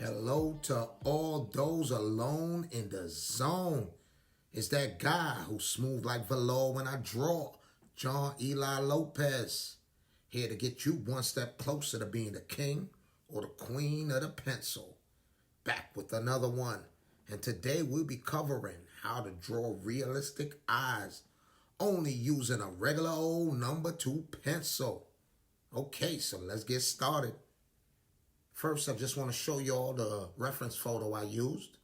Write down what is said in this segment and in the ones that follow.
Hello to all those alone in the zone. It's that guy who's smooth like velour when I draw, John Eli Lopez. Here to get you one step closer to being the king or the queen of the pencil. Back with another one. And today we'll be covering how to draw realistic eyes only using a regular old number 2 pencil. Okay, so let's get started. First, I just want to show you all the reference photo I used.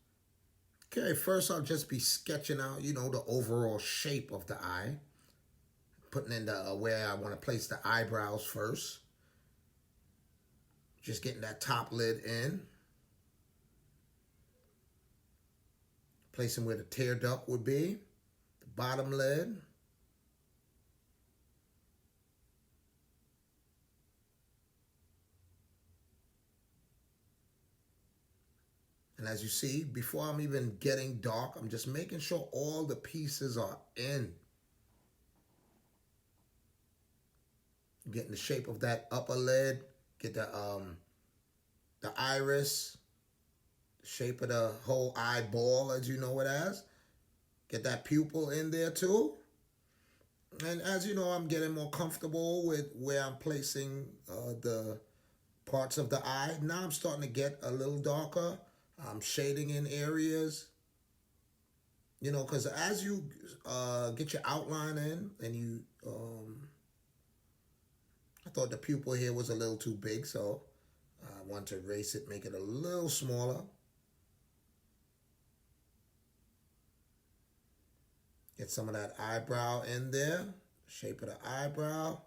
Okay, first I'll just be sketching out, the overall shape of the eye. Putting in the where I want to place the eyebrows first. Just getting that top lid in. Placing where the tear duct would be. The bottom lid. And as you see, before I'm even getting dark, I'm just making sure all the pieces are in. Getting the shape of that upper lid. Get the iris. The shape of the whole eyeball, as you know it as. Get that pupil in there too. And as you know, I'm getting more comfortable with where I'm placing the parts of the eye. Now I'm starting to get a little darker. I'm shading in areas, because as you get your outline in and you, I thought the pupil here was a little too big, so I want to erase it, make it a little smaller. Get some of that eyebrow in there, shape of the eyebrow.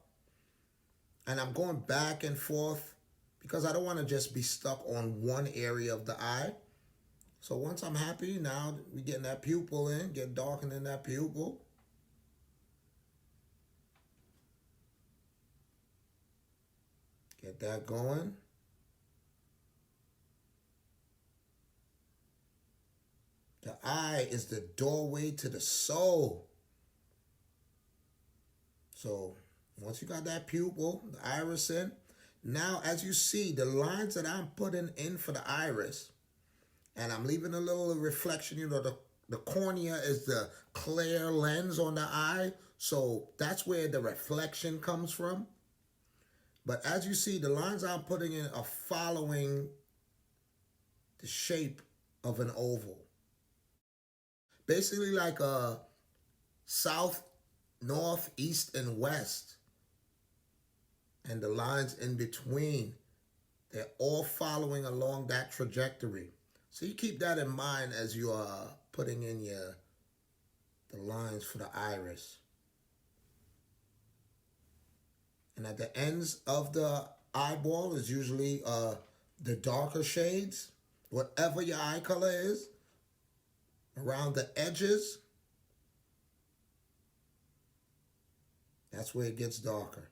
And I'm going back and forth because I don't want to just be stuck on one area of the eye. So once I'm happy, now we're getting that pupil in, get darkening that pupil. Get that going. The eye is the doorway to the soul. So once you got that pupil, the iris in, now as you see, the lines that I'm putting in for the iris, and I'm leaving a little reflection, the cornea is the clear lens on the eye, so that's where the reflection comes from. But as you see, the lines I'm putting in are following the shape of an oval. Basically like a south, north, east, and west. And the lines in between, they're all following along that trajectory. So you keep that in mind as you are putting in the lines for the iris. And at the ends of the eyeball is usually the darker shades, whatever your eye color is. Around the edges, that's where it gets darker.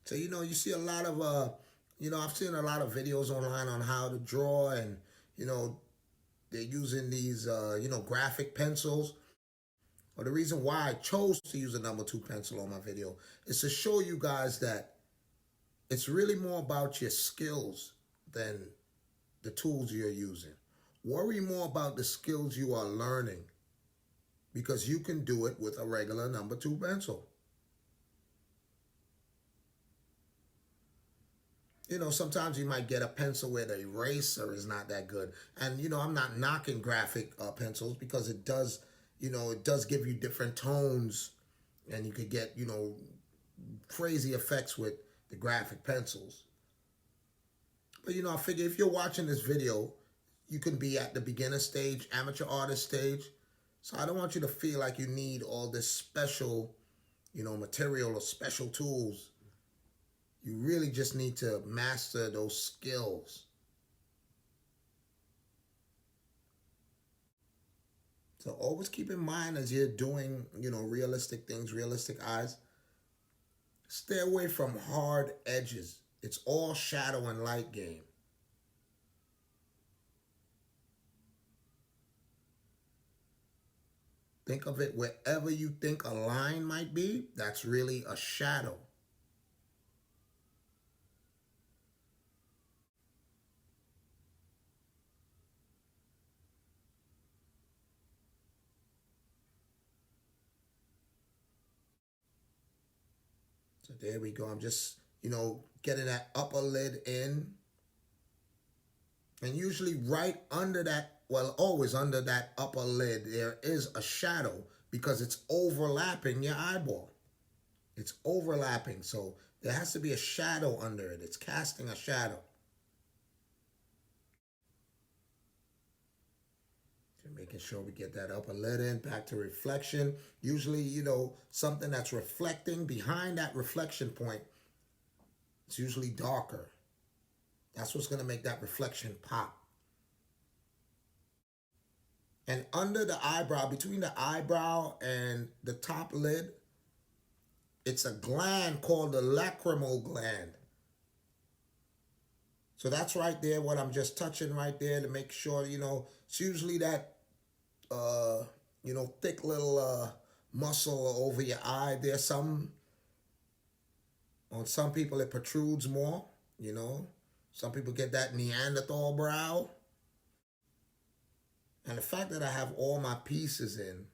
So, you see a lot of, I've seen a lot of videos online on how to draw, and, they're using these, graphic pencils. Or the reason why I chose to use a number 2 pencil on my video is to show you guys that it's really more about your skills than the tools you're using. Worry more about the skills you are learning, because you can do it with a regular number 2 pencil. Sometimes you might get a pencil where the eraser is not that good. And, I'm not knocking graphic pencils, because it does, it does give you different tones, and you could get, crazy effects with the graphic pencils. But, I figure if you're watching this video, you can be at the beginner stage, amateur artist stage. So I don't want you to feel like you need all this special, material or special tools. You really just need to master those skills. So always keep in mind as you're doing, realistic things, realistic eyes, stay away from hard edges. It's all shadow and light game. Think of it wherever you think a line might be, that's really a shadow. So there we go. I'm just, getting that upper lid in. And usually right under that, well, always under that upper lid, there is a shadow because it's overlapping your eyeball. It's overlapping. So there has to be a shadow under it. It's casting a shadow. So making sure we get that upper lid in, back to reflection. Usually, something that's reflecting behind that reflection point, it's usually darker. That's what's going to make that reflection pop. And under the eyebrow, between the eyebrow and the top lid, it's a gland called the lacrimal gland. So that's right there, what I'm just touching right there to make sure, it's usually that, thick little muscle over your eye. There's on some people it protrudes more, Some people get that Neanderthal brow. And the fact that I have all my pieces in,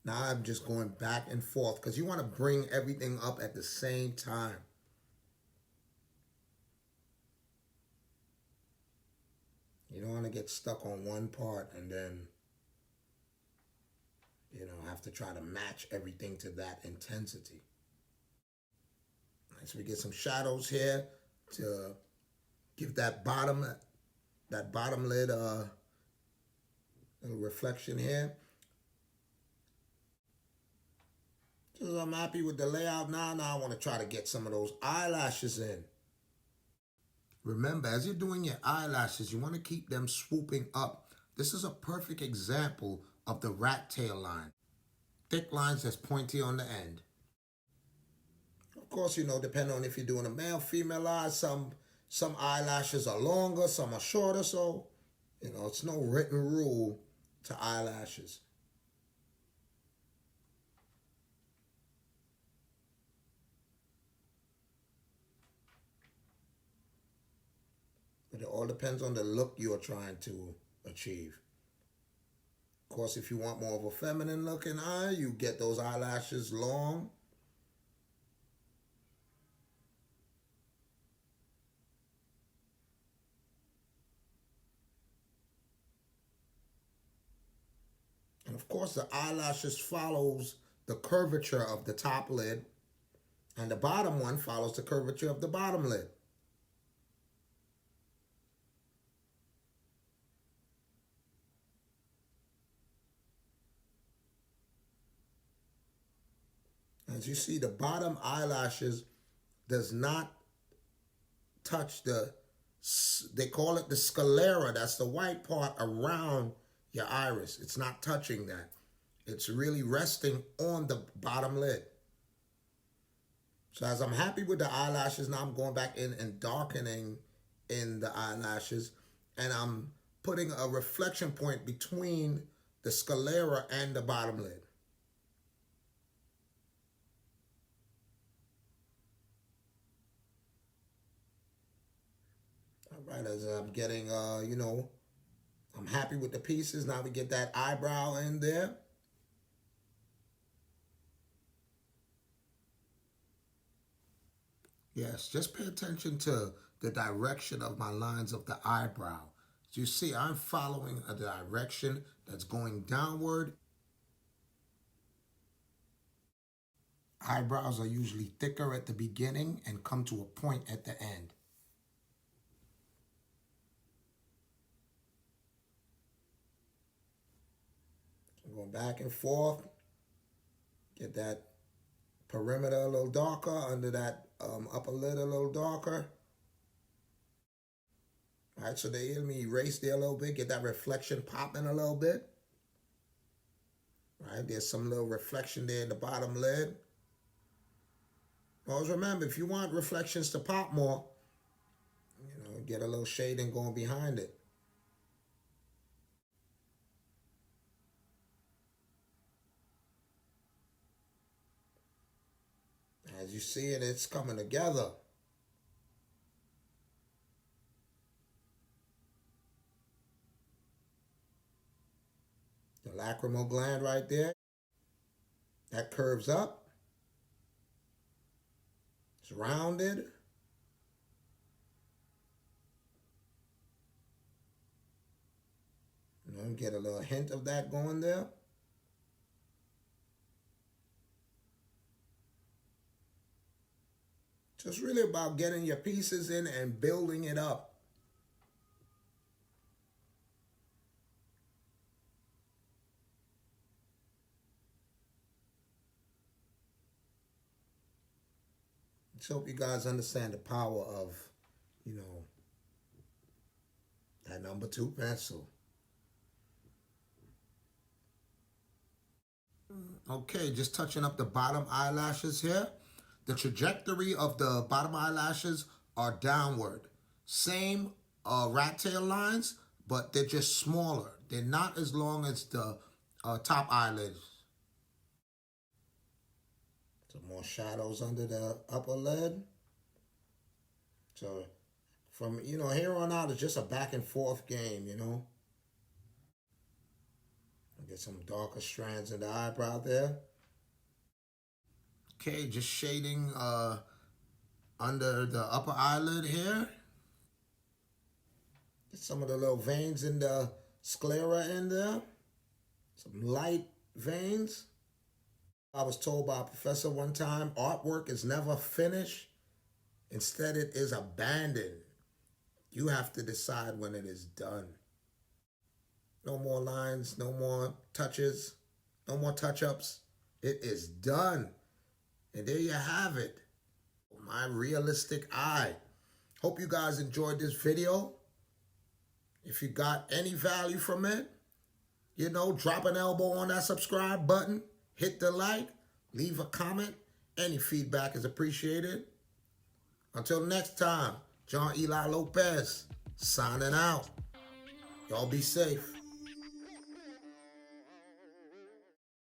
now I'm just going back and forth because you want to bring everything up at the same time. You don't want to get stuck on one part and then, have to try to match everything to that intensity. All right, so we get some shadows here to give that bottom lid a little reflection here. So I'm happy with the layout now. Now I want to try to get some of those eyelashes in. Remember, as you're doing your eyelashes, you want to keep them swooping up. This is a perfect example of the rat tail line. Thick lines that's pointy on the end. Of course, depending on if you're doing a male, female eye, some eyelashes are longer, some are shorter. So, it's no written rule to eyelashes. But it all depends on the look you're trying to achieve. Of course, if you want more of a feminine looking eye, you get those eyelashes long. And of course, the eyelashes follows the curvature of the top lid, and the bottom one follows the curvature of the bottom lid. As you see, the bottom eyelashes does not touch they call it the sclera. That's the white part around your iris. It's not touching that. It's really resting on the bottom lid. So as I'm happy with the eyelashes, now I'm going back in and darkening in the eyelashes. And I'm putting a reflection point between the sclera and the bottom lid. All right, as I'm getting, I'm happy with the pieces. Now we get that eyebrow in there. Yes, just pay attention to the direction of my lines of the eyebrow. As you see, I'm following a direction that's going downward. Eyebrows are usually thicker at the beginning and come to a point at the end. I'm going back and forth. Get that perimeter a little darker, under that upper lid a little darker. All right, so let me erase there a little bit, get that reflection popping a little bit. All right, there's some little reflection there in the bottom lid. Always remember, if you want reflections to pop more, get a little shading going behind it. As you see it, it's coming together. The lacrimal gland right there, that curves up. It's rounded. You know, get a little hint of that going there. Just really about getting your pieces in and building it up. Just hope you guys understand the power of, you know, that number 2 pencil. Okay, just touching up the bottom eyelashes here. The trajectory of the bottom eyelashes are downward. Same rat tail lines, but they're just smaller. They're not as long as the top eyelids. Some more shadows under the upper lid. So from, you know, here on out, it's just a back and forth game, you know. Get some darker strands in the eyebrow there. Okay, just shading under the upper eyelid here. Get some of the little veins in the sclera in there. Some light veins. I was told by a professor one time, artwork is never finished. Instead, it is abandoned. You have to decide when it is done. No more lines, no more touches, no more touch-ups. It is done. And there you have it. My realistic eye. Hope you guys enjoyed this video. If you got any value from it, you know, drop an elbow on that subscribe button. Hit the like. Leave a comment. Any feedback is appreciated. Until next time, John Eli Lopez signing out. Y'all be safe.